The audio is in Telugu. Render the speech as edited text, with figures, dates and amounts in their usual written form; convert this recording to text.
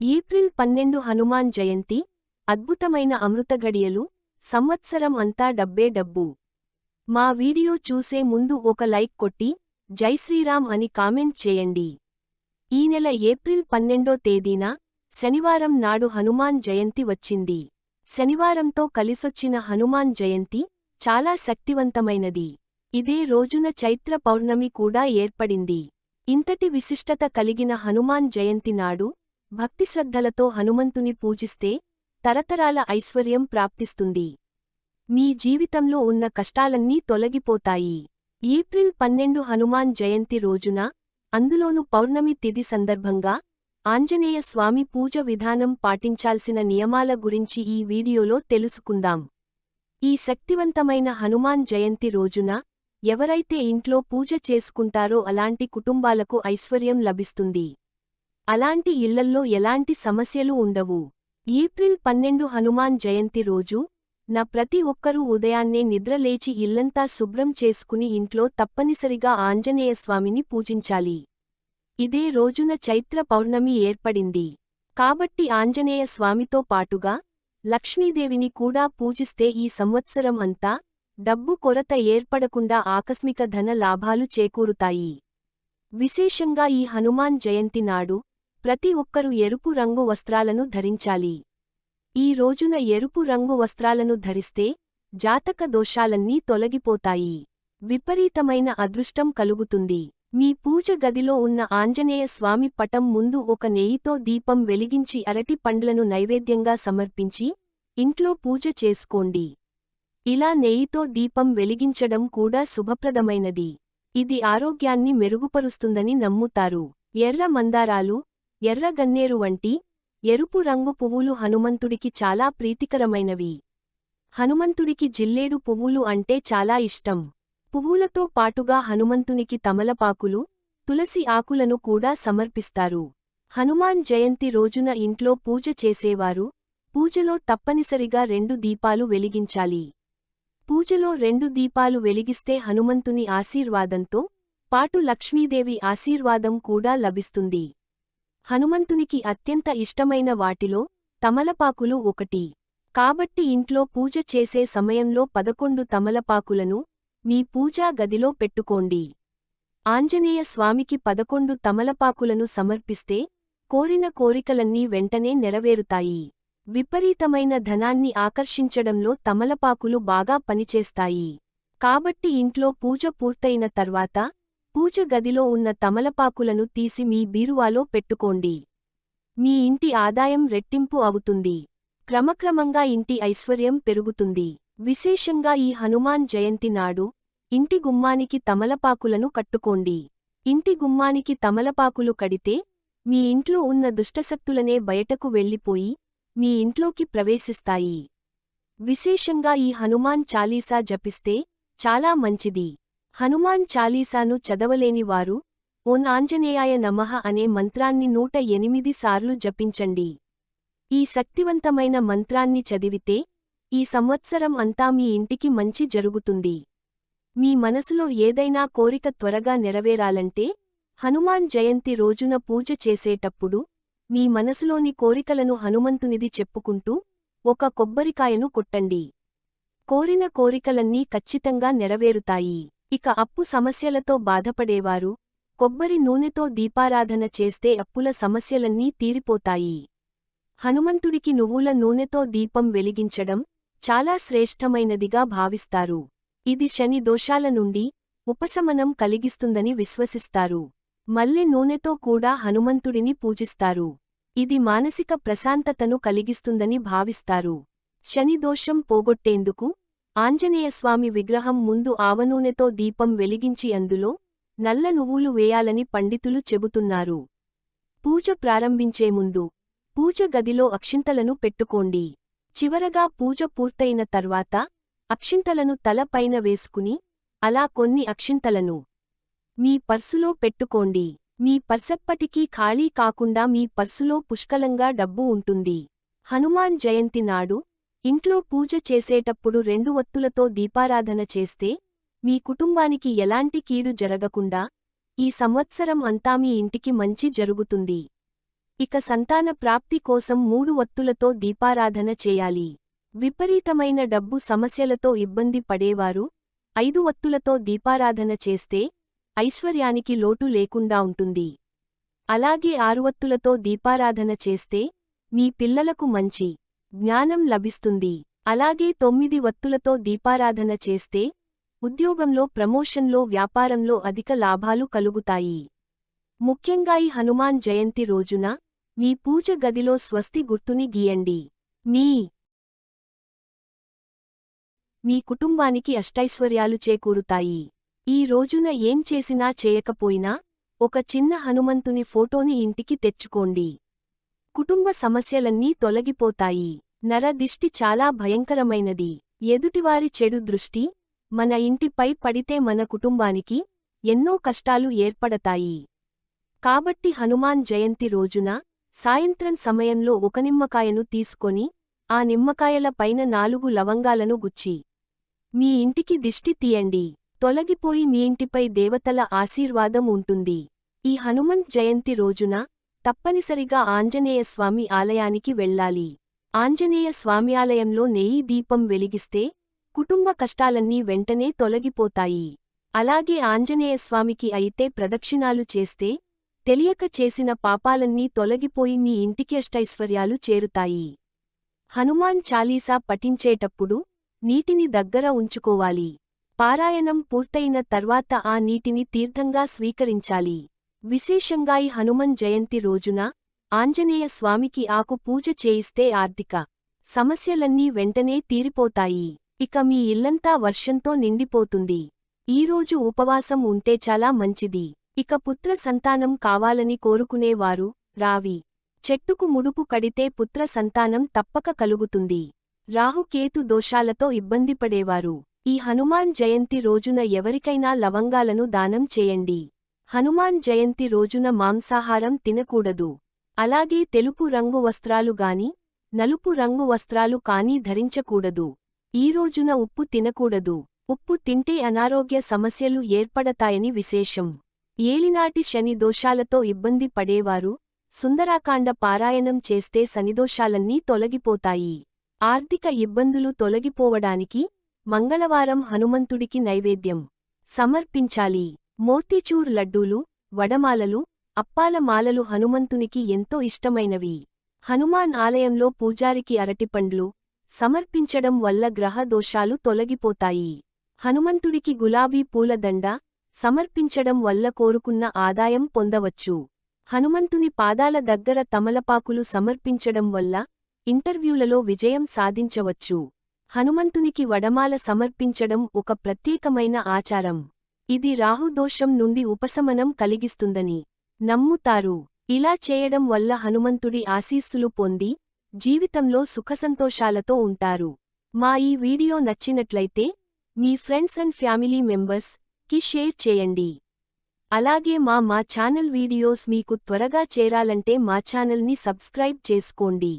ఏప్రిల్ 12 హనుమాన్ జయంతి అద్భుతమైన అమృత గడియలు సంవత్సరం అంతా డబ్బే డబ్బు. మా వీడియో చూసే ముందు ఒక లైక్ కొట్టి జై శ్రీరామ్ అని కామెంట్ చేయండి. ఈ నెల ఏప్రిల్ 12వ తేదీన శనివారం నాడు హనుమాన్ జయంతి వచ్చింది. శనివారంతో కలిసొచ్చిన హనుమాన్ జయంతి చాలా శక్తివంతమైనది. ఇదే రోజున చైత్ర పౌర్ణమి కూడా ఏర్పడింది. ఇంతటి విశిష్టత కలిగిన హనుమాన్ జయంతి నాడు భక్తిశ్రద్ధలతో హనుమంతుని పూజిస్తే తరతరాల ఐశ్వర్యం ప్రాప్తిస్తుంది. మీ జీవితంలో ఉన్న కష్టాలన్నీ తొలగిపోతాయి. ఏప్రిల్ 12 హనుమాన్ జయంతి రోజున, అందులోను పౌర్ణమి తిథి సందర్భంగా ఆంజనేయ స్వామి పూజ విధానం పాటించాల్సిన నియమాల గురించి ఈ వీడియోలో తెలుసుకుందాం. ఈ శక్తివంతమైన హనుమాన్ జయంతి రోజున ఎవరైతే ఇంట్లో పూజ చేసుకుంటారో అలాంటి కుటుంబాలకు ఐశ్వర్యం లభిస్తుంది. అలాంటి ఇళ్లల్లో ఎలాంటి సమస్యలు ఉండవు. ఏప్రిల్ 12 హనుమాన్ జయంతి రోజు ప్రతి ఒక్కరూ ఉదయాన్నే నిద్రలేచి ఇల్లంతా శుభ్రం చేసుకుని ఇంట్లో తప్పనిసరిగా ఆంజనేయ స్వామిని పూజించాలి. ఇదే రోజున చైత్ర పౌర్ణమి ఏర్పడింది. కాబట్టి ఆంజనేయ స్వామితో పాటుగా లక్ష్మీదేవిని కూడా పూజిస్తే ఈ సంవత్సరం అంతా డబ్బు కొరత ఏర్పడకుండా ఆకస్మిక ధన లాభాలు చేకూరుతాయి. విశేషంగా ఈ హనుమాన్ జయంతి నాడు ప్రతి ఒక్కరూ ఎరుపు రంగు వస్త్రాలను ధరించాలి. ఈ రోజున ఎరుపు రంగు వస్త్రాలను ధరిస్తే జాతక దోషాలన్నీ తొలగిపోతాయి. విపరీతమైన అదృష్టం కలుగుతుంది. మీ పూజ గదిలో ఉన్న ఆంజనేయ స్వామి పటం ముందు ఒక నెయ్యితో దీపం వెలిగించి అరటి పండ్లను నైవేద్యంగా సమర్పించి ఇంట్లో పూజ చేసుకోండి. ఇలా నెయ్యితో దీపం వెలిగించడం కూడా శుభప్రదమైనది. ఇది ఆరోగ్యాన్ని మెరుగుపరుస్తుందని నమ్ముతారు. ఎర్ర మందారాలు, ఎర్ర గన్నేరు వంటి ఎరుపు రంగు పువ్వులు హనుమంతుడికి చాలా ప్రీతికరమైనవి. హనుమంతుడికి జిల్లేడు పువ్వులు అంటే చాలా ఇష్టం. పువ్వులతో పాటుగా హనుమంతునికి తమలపాకులు, తులసి ఆకులను కూడా సమర్పిస్తారు. హనుమాన్ జయంతి రోజున ఇంట్లో పూజ చేసేవారు పూజలో తప్పనిసరిగా 2 దీపాలు వెలిగించాలి. పూజలో 2 దీపాలు వెలిగిస్తే హనుమంతుని ఆశీర్వాదంతో పాటు లక్ష్మీదేవి ఆశీర్వాదం కూడా లభిస్తుంది. హనుమంతునికి అత్యంత ఇష్టమైన వాటిలో తమలపాకులు ఒకటి. కాబట్టి ఇంట్లో పూజ చేసే సమయంలో 11 తమలపాకులను మీ పూజా గదిలో పెట్టుకోండి. ఆంజనేయ స్వామికి 11 తమలపాకులను సమర్పిస్తే కోరిన కోరికలన్నీ వెంటనే నెరవేరుతాయి. విపరీతమైన ధనాన్ని ఆకర్షించడంలో తమలపాకులు బాగా పనిచేస్తాయి. కాబట్టి ఇంట్లో పూజ పూర్తయిన తర్వాత పూజ గదిలో ఉన్న తమలపాకులను తీసి మీ బీరువాలో పెట్టుకోండి. మీ ఇంటి ఆదాయం రెట్టింపు అవుతుంది. క్రమక్రమంగా ఇంటి ఐశ్వర్యం పెరుగుతుంది. విశేషంగా ఈ హనుమాన్ జయంతి నాడు ఇంటి గుమ్మానికి తమలపాకులను కట్టుకోండి. ఇంటి గుమ్మానికి తమలపాకులు కడితే మీ ఇంట్లో ఉన్న దుష్టశక్తులనే బయటకు వెళ్ళిపోయి మీ ఇంట్లోకి ప్రవేశిస్తాయి. విశేషంగా ఈ హనుమాన్ చాలీసా జపిస్తే చాలా మంచిది. హనుమాన్ చాలీసాను చదవలేని వారు ఓం ఆంజనేయాయ నమః అనే మంత్రాన్ని 108 సార్లు జపించండి. ఈ శక్తివంతమైన మంత్రాన్ని చదివితే ఈ సంవత్సరం అంతా మీ ఇంటికి మంచి జరుగుతుంది. మీ మనసులో ఏదైనా కోరిక త్వరగా నెరవేరాలంటే హనుమాన్ జయంతి రోజున పూజ చేసేటప్పుడు మీ మనసులోని కోరికలను హనుమంతునిది చెప్పుకుంటూ ఒక కొబ్బరికాయను కొట్టండి. కోరిన కోరికలన్నీ ఖచ్చితంగా నెరవేరుతాయి. ఇక అప్పు సమస్యలతో బాధపడేవారు కొబ్బరి నూనెతో దీపారాధన చేస్తే అప్పుల సమస్యలన్నీ తీరిపోతాయి. హనుమంతుడికి నువ్వుల నూనెతో దీపం వెలిగించడం చాలా శ్రేష్టమైనదిగా భావిస్తారు. ఇది శని దోషాల నుండి ఉపశమనం కలిగిస్తుందని విశ్వసిస్తారు. మల్లె నూనెతో కూడా హనుమంతుడిని పూజిస్తారు. ఇది మానసిక ప్రశాంతతను కలిగిస్తుందని భావిస్తారు. శని దోషం పోగొట్టేందుకు ఆంజనేయస్వామి విగ్రహం ముందు ఆవనూనెతో దీపం వెలిగించి అందులో నల్ల నువ్వులు వేయాలని పండితులు చెబుతున్నారు. పూజ ప్రారంభించే ముందు పూజ గదిలో అక్షింతలను పెట్టుకోండి. చివరగా పూజ పూర్తయిన తర్వాత అక్షింతలను తల పైన వేసుకుని అలా కొన్ని అక్షింతలను మీ పర్సులో పెట్టుకోండి. మీ పర్సెప్పటికీ ఖాళీ కాకుండా మీ పర్సులో పుష్కలంగా డబ్బు ఉంటుంది. హనుమాన్ జయంతి నాడు ఇంట్లో పూజ చేసేటప్పుడు 2 ఒత్తులతో దీపారాధన చేస్తే మీ కుటుంబానికి ఎలాంటి కీడు జరగకుండా ఈ సంవత్సరం అంతా మీ ఇంటికి మంచి జరుగుతుంది. ఇక సంతాన ప్రాప్తి కోసం 3 వత్తులతో దీపారాధన చేయాలి. విపరీతమైన డబ్బు సమస్యలతో ఇబ్బంది పడేవారు 5 వత్తులతో దీపారాధన చేస్తే ఐశ్వర్యానికి లోటు లేకుండా ఉంటుంది. అలాగే 6 వత్తులతో దీపారాధన చేస్తే మీ పిల్లలకు మంచి జ్ఞానం లభిస్తుంది. అలాగే 9 వత్తులతో దీపారాధన చేస్తే ఉద్యోగంలో ప్రమోషన్లో వ్యాపారంలో అధిక లాభాలు కలుగుతాయి. ముఖ్యంగా ఈ హనుమాన్ జయంతి రోజున మీ పూజ గదిలో స్వస్తి గుర్తుని గీయండి. మీ కుటుంబానికి అష్టైశ్వర్యాలు చేకూరుతాయి. ఈ రోజున ఏం చేసినా చేయకపోయినా ఒక చిన్న హనుమంతుని ఫోటోని ఇంటికి తెచ్చుకోండి. కుటుంబ సమస్యలన్నీ తొలగిపోతాయి. నరదిష్టి చాలా భయంకరమైనది. ఎదుటివారి చెడు దృష్టి మన ఇంటిపై పడితే మన కుటుంబానికి ఎన్నో కష్టాలు ఏర్పడతాయి. కాబట్టి హనుమాన్ జయంతి రోజున సాయంత్రం సమయంలో ఒక నిమ్మకాయను తీసుకొని ఆ నిమ్మకాయల పైన 4 లవంగాలను గుచ్చి మీ ఇంటికి దిష్టి తీయండి. తొలగిపోయి మీ ఇంటిపై దేవతల ఆశీర్వాదం ఉంటుంది. ఈ హనుమంత్ జయంతి రోజున తప్పనిసరిగా ఆంజనేయ స్వామి ఆలయానికి వెళ్ళాలి. ఆంజనేయ స్వామి ఆలయంలో నెయ్యి దీపం వెలిగిస్తే కుటుంబ కష్టాలన్నీ వెంటనే తొలగిపోతాయి. అలాగే ఆంజనేయ స్వామికి అయితే ప్రదక్షిణాలు చేస్తే తెలియక చేసిన పాపాలన్నీ తొలగిపోయి మీ ఇంటికి అష్టైశ్వర్యాలు చేరుతాయి. హనుమాన్ చాలీసా పఠించేటప్పుడు నీటిని దగ్గర ఉంచుకోవాలి. పారాయణం పూర్తయిన తర్వాత ఆ నీటిని తీర్థంగా స్వీకరించాలి. విశేషంగా ఈ హనుమన్ జయంతి రోజున ఆంజనేయ స్వామికి ఆకు పూజ చేయిస్తే ఆర్థిక సమస్యలన్నీ వెంటనే తీరిపోతాయి. ఇక మీ ఇల్లంతా వర్షంతో నిండిపోతుంది. ఈరోజు ఉపవాసం ఉంటే చాలా మంచిది. ఇక పుత్ర సంతానం కావాలని కోరుకునేవారు రావి చెట్టుకు ముడుపు కడితే పుత్ర సంతానం తప్పక కలుగుతుంది. రాహుకేతు దోషాలతో ఇబ్బందిపడేవారు ఈ హనుమాన్ జయంతి రోజున ఎవరికైనా లవంగాలను దానం చేయండి. హనుమాన్ జయంతి రోజున మాంసాహారం తినకూడదు. అలాగే తెలుపు రంగు వస్త్రాలు గాని నలుపు రంగు వస్త్రాలు కానీ ధరించకూడదు. ఈ రోజున ఉప్పు తినకూడదు. ఉప్పు తింటే అనారోగ్య సమస్యలు ఏర్పడతాయని విశేషం. ఏలినాటి శని దోషాలతో ఇబ్బంది పడేవారు సుందరాకాండ పారాయణం చేస్తే శనిదోషాలన్నీ తొలగిపోతాయి. ఆర్థిక ఇబ్బందులు తొలగిపోవడానికి మంగళవారం హనుమంతుడికి నైవేద్యం సమర్పించాలి. మోతీచూర్ లడ్డూలు, వడమాలలు, అప్పాల మాలలు హనుమంతునికి ఎంతో ఇష్టమైనవి. హనుమాన్ ఆలయంలో పూజారికి అరటిపండ్లు సమర్పించడం వల్ల గ్రహ దోషాలు తొలగిపోతాయి. హనుమంతుడికి గులాబీ పూలదండ సమర్పించడం వల్ల కోరుకున్న ఆదాయం పొందవచ్చు. హనుమంతుని పాదాల దగ్గర తమలపాకులు సమర్పించడం వల్ల ఇంటర్వ్యూలలో విజయం సాధించవచ్చు. హనుమంతునికి వడమాల సమర్పించడం ఒక ప్రత్యేకమైన ఆచారం. ఇది రాహుదోషం నుండి ఉపశమనం కలిగిస్తుందని నమ్ముతారు. ఇలా చేయడం వల్ల హనుమంతుడి ఆశీస్సులు పొంది జీవితంలో సుఖసంతోషాలతో ఉంటారు. మా ఈ వీడియో నచ్చినట్లయితే మీ ఫ్రెండ్స్ అండ్ ఫ్యామిలీ మెంబర్స్ కి షేర్ చేయండి. అలాగే మా ఛానల్ వీడియోస్ మీకు త్వరగా చేరాలంటే మా ఛానల్ని సబ్స్క్రైబ్ చేసుకోండి.